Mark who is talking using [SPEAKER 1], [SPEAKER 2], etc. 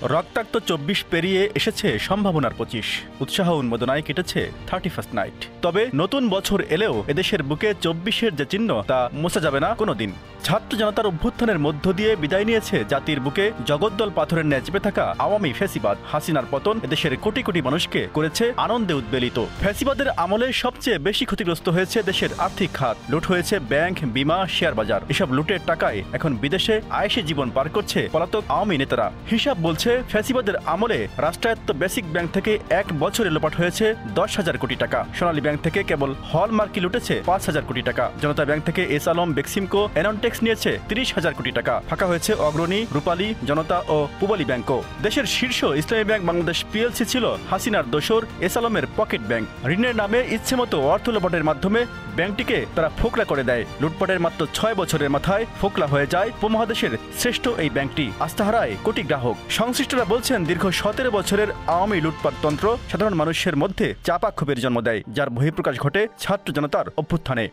[SPEAKER 1] রক্তাক্ত ২৪ পেরিয়ে এসেছে সম্ভাবনার ২৫। উৎসাহ উন্মোদনায় কেটেছে 31st নাইট। তবে নতুন বছর এলেও এদেশের বুকে ২৪-এর যে চিহ্ন তা মোছা যাবে না কোনোদিন। ছাত্র জনতার অভ্যুত্থানের মধ্য দিয়ে বিদায় নিয়েছে জাতির বুকে জগদ্দল পাথরের ন্যায় চেপে থাকা আওয়ামী ফ্যাসিবাদ। হাসিনার পতন এদেশের কোটি কোটি মানুষকে করেছে আনন্দে উদ্বেলিত। ফ্যাসিবাদের আমলে সবচেয়ে বেশি ক্ষতিগ্রস্ত হয়েছে দেশের আর্থিক খাত। লুট হয়েছে ব্যাংক, বিমা, শেয়ার বাজার। এসব লুটের টাকায় এখন বিদেশে আয়েশে জীবন পার করছে পলাতক আওয়ামী নেতারা। হিসাব বলছে ফ্যাসিবাদের আমলে রাষ্ট্রায়ত্ত বেসিক ব্যাংক থেকে ১ বছরে লোপাট হয়েছে ১০,০০০ কোটি টাকা। সোনালী ব্যাংক থেকে কেবল হলমার্কই লুটেছে ৫,০০০ কোটি টাকা। জনতা ব্যাংক থেকে এস আলম, বেক্সিমকো, এননটেক্স নিয়েছে ৩০,০০০ কোটি টাকা। ফাঁকা হয়েছে অগ্রণী, রূপালী, জনতা ও পূবালী ব্যাংকও। দেশের শীর্ষ ইসলামী ব্যাংক বাংলাদেশ পিএলসি ছিল হাসিনার দোসর এস আলমের পকেট ব্যাংক। ঋণের নামে ইচ্ছেমতো অর্থ লোপাটের মাধ্যমে ব্যাংকটিকে তারা ফোকলা করে দেয়। লুটপাটের মাত্র ৬ বছরের মাথায় ফোকলা হয়ে যায় উপমহাদেশের শ্রেষ্ঠ এই ব্যাংকটি। আস্থা হারায় কোটি গ্রাহক। সংশ্লিষ্টরা বলছেন দীর্ঘ ১৭ বছরের আওয়ামী লুটপাটতন্ত্র সাধারণ মানুষের মধ্যে চাপা ক্ষোভের জন্ম দেয়, যার বহিঃপ্রকাশ ঘটে ছাত্র জনতার অভ্যুত্থানে।